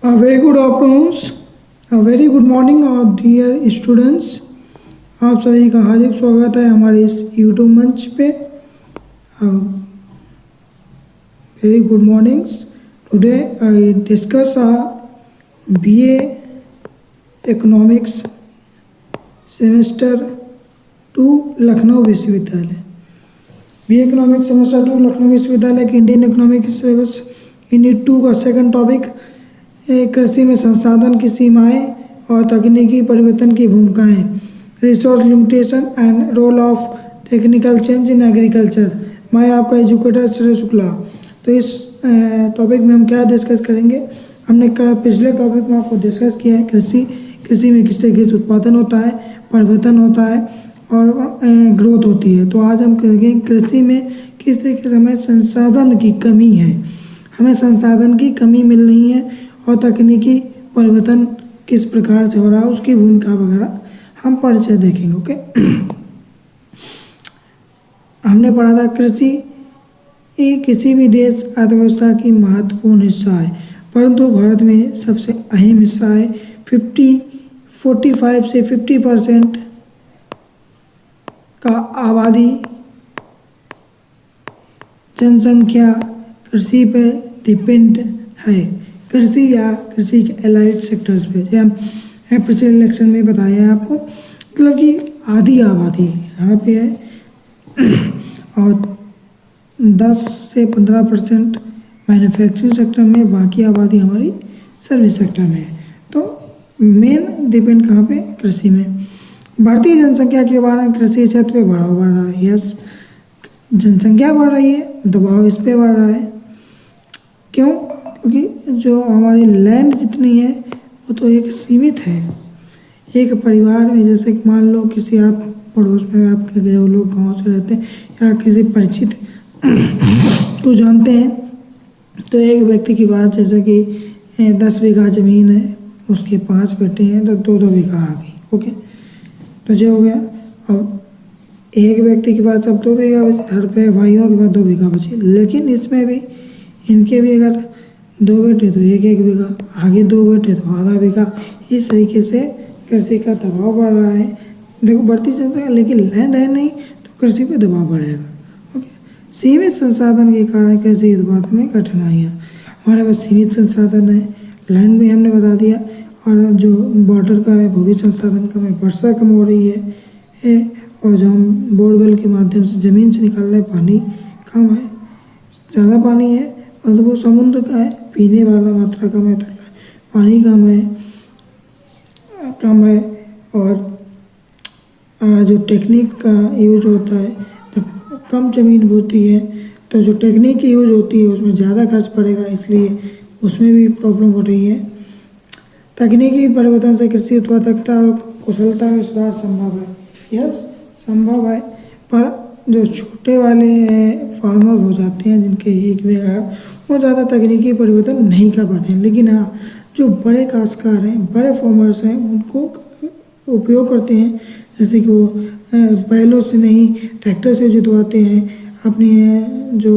A very good afternoon, a very good morning dear students। आप सभी का हार्दिक स्वागत है हमारे इस यूट्यूब मंच पे। Very good mornings. Today I discuss BA economics semester 2 Lucknow विश्वविद्यालय। BA इकोनॉमिक्स सेमेस्टर 2 लखनऊ विश्वविद्यालय के इंडियन इकोनॉमिक सिलेबस यूनिट 2 का सेकंड टॉपिक कृषि में संसाधन की सीमाएं और तकनीकी परिवर्तन की भूमिकाएं, resource limitation and role of technical change in agriculture. मैं आपका एजुकेटर श्री शुक्ला। तो इस टॉपिक में हम क्या डिस्कस करेंगे? हमने पिछले टॉपिक में आपको डिस्कस किया है कृषि में किस तरीके से उत्पादन होता है, परिवर्तन होता है और ग्रोथ होती है। तो आज हम कहेंगे कृषि में किस तरीके से हमें संसाधन की कमी है, हमें संसाधन की कमी मिल रही है और तकनीकी परिवर्तन किस प्रकार से हो रहा है, उसकी भूमिका वगैरह हम परिचय देखेंगे। ओके, हमने पढ़ा था कृषि किसी भी देश अर्थव्यवस्था की महत्वपूर्ण हिस्सा है, परंतु भारत में सबसे अहम हिस्सा है। 45 से 50% का आबादी जनसंख्या कृषि पे डिपेंड है, कृषि या कृषि के एलाइड सेक्टर्स पे। जैसे हम पिछले इलेक्शन में बताया है आपको, मतलब कि आधी आबादी यहाँ पे है और 10 से 15% मैन्युफैक्चरिंग सेक्टर में, बाकी आबादी हमारी सर्विस सेक्टर में है। तो मेन डिपेंड कहाँ पे? कृषि में। बढ़ती जनसंख्या के कारण कृषि क्षेत्र पे बढ़ाव बढ़ रहा है। यस, जनसंख्या बढ़ रही है, दबाव इस पे बढ़ रहा है। क्यों? क्योंकि जो हमारी लैंड जितनी है वो तो एक सीमित है। एक परिवार में, जैसे कि मान लो किसी आप पड़ोस में आपके जो लोग गांव से रहते हैं या किसी परिचित को जानते हैं, तो एक व्यक्ति की बात, जैसे कि 10 बीघा ज़मीन है, उसके 5 बेटे हैं, तो 2-2 बीघा आ गई। ओके, तो जो हो गया, अब एक व्यक्ति के पास अब 2 बीघा बचे, हर पे भाइयों के पास 2 बीघा बचे। लेकिन इसमें भी इनके भी अगर 2 बेटे तो 1-1 बीघा, आगे 2 बेटे तो आधा बीघा। इस तरीके से कृषि का दबाव बढ़ रहा है। देखो, बढ़ती जनसंख्या, लेकिन लैंड है नहीं तो कृषि पे दबाव बढ़ेगा। ओके, सीमित संसाधन के कारण कृषि उत्पादन में कठिनाइयाँ। हमारे पास सीमित संसाधन है, लैंड भी हमने बता दिया, और जो वाटर का है, भूमि संसाधन कम है, वर्षा कम हो रही है, और जो हम बोरवेल के माध्यम से ज़मीन से निकाल रहे पानी कम है, ज़्यादा पानी है और वो समुद्र का है, पीने वाला मात्रा कम है, तो पानी कम है। और जो टेक्निक का यूज होता है, जब कम ज़मीन होती है तो जो टेक्निक की यूज होती है उसमें ज़्यादा खर्च पड़ेगा, इसलिए उसमें भी प्रॉब्लम हो रही है। तकनीकी परिवर्तन से कृषि उत्पादकता और कुशलता में सुधार संभव है। यस, संभव है, पर जो छोटे वाले फार्मर हो जाते हैं, जिनके 1 बीघा, वो ज़्यादा तकनीकी परिवर्तन नहीं कर पाते हैं। लेकिन हाँ, जो बड़े काश्तकार हैं, बड़े फार्मर्स हैं, उनको उपयोग करते हैं, जैसे कि वो बैलों से नहीं ट्रैक्टर से जुतवाते हैं, अपनी जो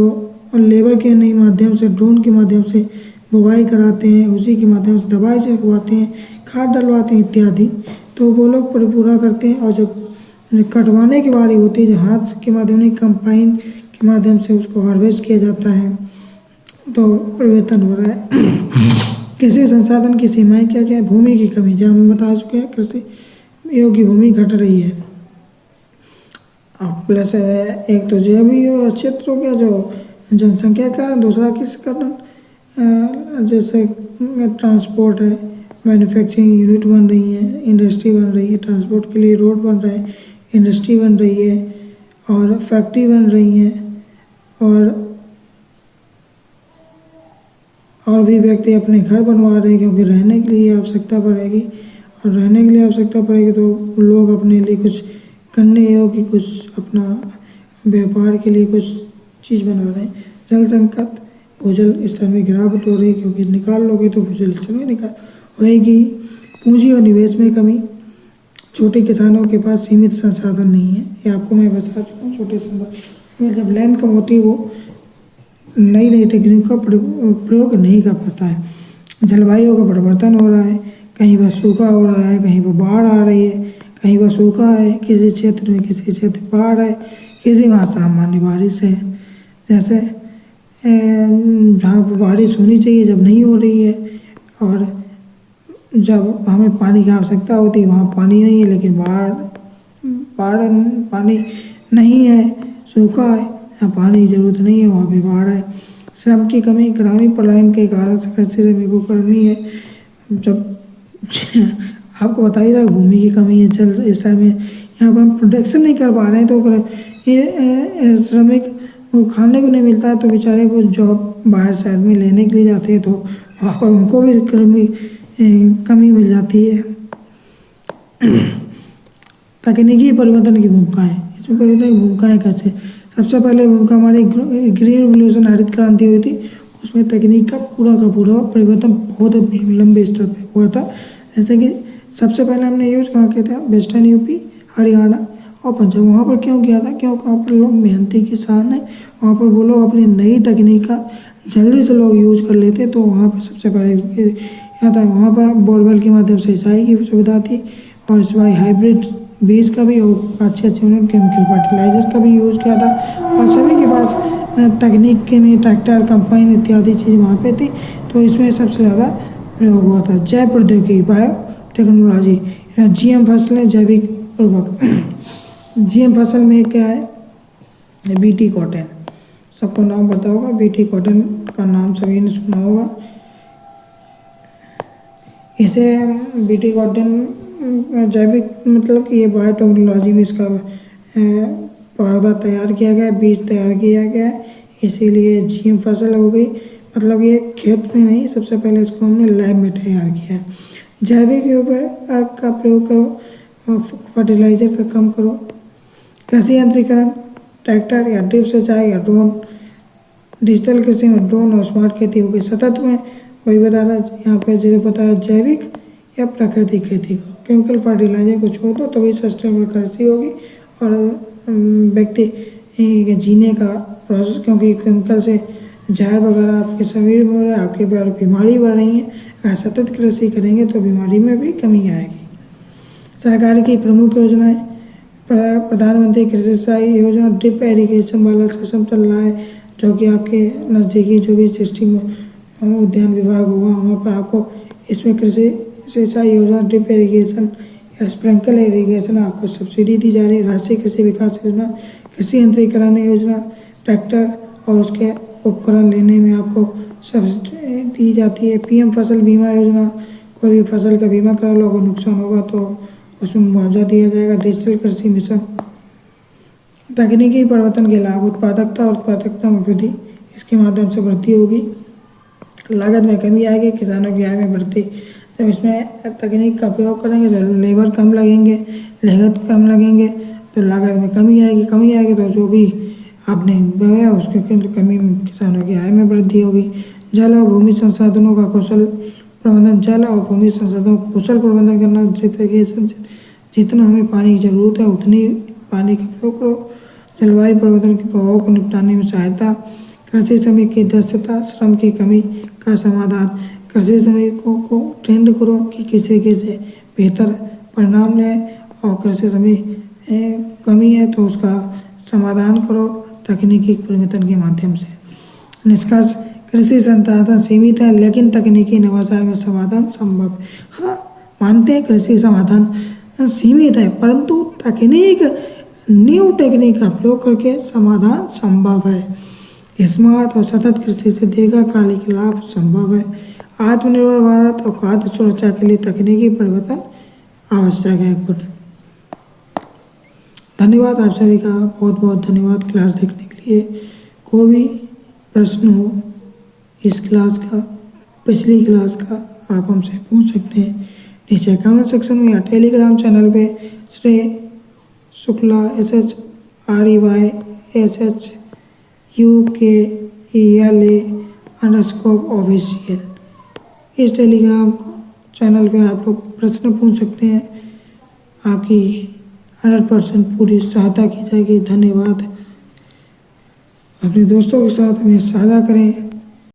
लेबर के नहीं माध्यम से, ड्रोन के माध्यम से बुवाई कराते हैं, उसी के माध्यम से दवाई छिड़कवाते हैं, खाद डलवाते हैं इत्यादि। तो वो लोग पूरा करते हैं। और जब कटवाने की बारी होती है, जो हाथ के माध्यम नहीं, कंपाइन के माध्यम से उसको हार्वेस्ट किया जाता है, तो परिवर्तन हो रहा है। कृषि संसाधन की सीमाएं क्या क्या है? भूमि की कमी, जहाँ हम बता चुके हैं, कृषि योग्य भूमि घट रही है। प्लस एक तो जो भी क्षेत्र हो गया, जो जनसंख्या के कारण, दूसरा किस कारण, जैसे ट्रांसपोर्ट है, मैन्युफैक्चरिंग यूनिट बन रही है, इंडस्ट्री बन रही है, ट्रांसपोर्ट के लिए रोड बन रहा है, इंडस्ट्री बन रही है और फैक्ट्री बन रही है, और भी व्यक्ति अपने घर बनवा रहे हैं, क्योंकि रहने के लिए आवश्यकता पड़ेगी, और रहने के लिए आवश्यकता पड़ेगी तो लोग अपने लिए कुछ करने योग्य, कुछ अपना व्यापार के लिए कुछ चीज़ बना रहे हैं। जल संकट, भूजल स्तर में गिरावट हो रही है, क्योंकि निकाल लोगे तो भूजल स्तर में निकाल होएगी। पूंजी और निवेश में कमी, छोटे किसानों के पास सीमित संसाधन नहीं है, ये आपको मैं बता चुका हूँ। छोटे संसाधन, जब लैंड कम होती है, वो नई नई टेक्निक का प्रयोग नहीं कर पाता है। जलवायु का परिवर्तन हो रहा है, कहीं पर सूखा हो रहा है, कहीं पर बाढ़ आ रही है, कहीं पर सूखा है, किसी क्षेत्र में किसी क्षेत्र में बाढ़ है, किसी वहाँ सामान्य बारिश है। जैसे जहाँ पर बारिश होनी चाहिए जब नहीं हो रही है, और जब हमें पानी की आवश्यकता होती है वहाँ पानी नहीं है, लेकिन बाढ़ बाढ़ पानी नहीं है, सूखा है, जहाँ पानी की जरूरत नहीं है वहाँ पे बाढ़ है। श्रम की कमी, ग्रामीण पलायन के कारण से कृषि श्रमिकों को कमी है। जब आपको बता ही रहा भूमि की कमी है, जल इस समय यहाँ पर हम प्रोडक्शन नहीं कर पा रहे हैं, तो ये श्रमिक वो खाने को नहीं मिलता है, तो बेचारे वो जॉब बाहर साइड में लेने के लिए जाते हैं, तो वहाँ पर उनको भी कमी मिल जाती है। तकनीकी परिवर्तन की भूमिकाएं, इसमें परिवर्तन की भूमिकाएं कैसे? सबसे पहले भूमिका हमारी ग्रीन रिवोल्यूशन, हरित क्रांति हुई थी, उसमें तकनीक का पूरा परिवर्तन बहुत लंबे स्तर पे हुआ था। जैसे कि सबसे पहले हमने यूज कहाँ किया था? वेस्टर्न यूपी, हरियाणा और पंजाब। वहाँ पर क्यों किया था? क्योंकि वहाँ पर लोग मेहनती किसान हैं, वहाँ पर वो लोग अपनी नई तकनीक का जल्दी से लोग यूज कर लेते, तो वहाँ पर सबसे पहले क्या था? वहाँ पर बोरवेल के माध्यम से सिंचाई की सुविधा थी, और इस बार हाइब्रिड बीज का भी और अच्छे उन्होंने केमिकल फर्टिलाइजर का भी यूज़ किया था, और सभी के पास तकनीक के में ट्रैक्टर, कंपाइन इत्यादि चीज़ वहाँ पे थी, तो इसमें सबसे ज़्यादा प्रयोग हुआ था। जैव प्रौद्योगिकी, बायो टेक्नोलॉजी, जीएम फसलें, जैविक उर्वरक। जीएम फसल में क्या है? बीटी कॉटन, सबको नाम पता होगा, बीटी कॉटन का नाम सभी ने सुना होगा। इसे बीटी कॉटन जैविक मतलब कि ये बायोटेक्नोलॉजी में इसका पौधा तैयार किया गया है, बीज तैयार किया गया है, इसीलिए जीएम फसल हो गई। मतलब ये खेत में नहीं, सबसे पहले इसको हमने लैब में तैयार किया है। जैविक उर्वरक का प्रयोग करो, फर्टिलाइजर का कम करो। कृषि यंत्रीकरण, ट्रैक्टर या ड्रिप सिंचाई या ड्रोन, डिजिटल कृषि में ड्रोन और स्मार्ट खेती हो गई। सतत में वही बता रहा यहाँ पे जो बताया, जैविक या प्राकृतिक खेती करो, केमिकल फर्टिलाइजर को छोड़ दो, तभी सस्टेनेबल कृषि होगी और व्यक्ति के जीने का प्रोसेस, क्योंकि केमिकल से जहर वगैरह आपके शरीर में हो रहा है, आपके पैर बीमारी बढ़ रही है। अगर सतत कृषि करेंगे तो बीमारी में भी कमी आएगी। सरकार की प्रमुख योजनाएं, प्रधानमंत्री कृषि सिंचाई योजना, ड्रिप इरिगेशन वाला सिस्टम चल रहा है, जो कि आपके नज़दीकी जो भी डिस्ट्रिक्ट उद्यान विभाग होगा वहाँ पर आपको इसमें कृषि सिंचाई योजना, ड्रिप इरिगेशन या स्प्रिंकल इरिगेशन आपको सब्सिडी दी जा रही है। राष्ट्रीय कृषि विकास योजना, कृषि यंत्रीकरण योजना, ट्रैक्टर और उसके उपकरण लेने में आपको सब्सिडी दी जाती है। पीएम फसल बीमा योजना, कोई भी फसल का बीमा करा लो, अगर नुकसान होगा तो उसमें मुआवजा दिया जाएगा। डिजिटल कृषि मिशन, तकनीकी परिवर्तन के लाभ, उत्पादकता में वृद्धि, इसके माध्यम से वृद्धि होगी, लागत में कमी आएगी, किसानों की आय में वृद्धि। जब इसमें तकनीक का प्रयोग करेंगे तो लेबर कम लगेंगे, लागत कम लगेंगे, तो लागत में कमी आएगी तो जो भी आपने बोया उसके कमी, किसानों की आय में वृद्धि होगी। जल और भूमि संसाधनों का कुशल प्रबंधन, जल और भूमि संसाधनों का कुशल प्रबंधन करना, ड्रिप इरिगेशन, जितना हमें पानी की जरूरत है उतनी पानी का प्रयोग करो। जलवायु परिवर्तन के प्रभाव को निपटाने में सहायता, कृषि श्रमिक की दक्षता, श्रम की कमी का समाधान, कृषि श्रमिकों को ट्रेंड करो कि किस तरीके से बेहतर परिणाम लें, और कृषि श्रमिक कमी है तो उसका समाधान करो तकनीकी परिवर्तन के माध्यम से। निष्कर्ष, कृषि संसाधन सीमित है, लेकिन तकनीकी नवाचार में समाधान संभव। हाँ, मानते हैं कृषि समाधान सीमित है, परंतु न्यू टेक्निक का प्रयोग करके समाधान संभव है। स्मार्ट और सतत कृषि से दीर्घकालिक लाभ संभव है। आत्मनिर्भर भारत और खाद्य सुरक्षा के लिए तकनीकी परिवर्तन आवश्यक है। गुड, धन्यवाद आप सभी का, बहुत बहुत धन्यवाद क्लास देखने के लिए। कोई भी प्रश्न हो इस क्लास का, पिछली क्लास का, आप हमसे पूछ सकते हैं नीचे कमेंट सेक्शन में या टेलीग्राम चैनल पे श्रेय शुक्ला SHREYSHUKELA_ऑफिशियल, इस टेलीग्राम चैनल पे आप लोग प्रश्न पूछ सकते हैं। आपकी 100% पूरी सहायता की जाएगी। धन्यवाद। अपने दोस्तों के साथ हमें साझा करें।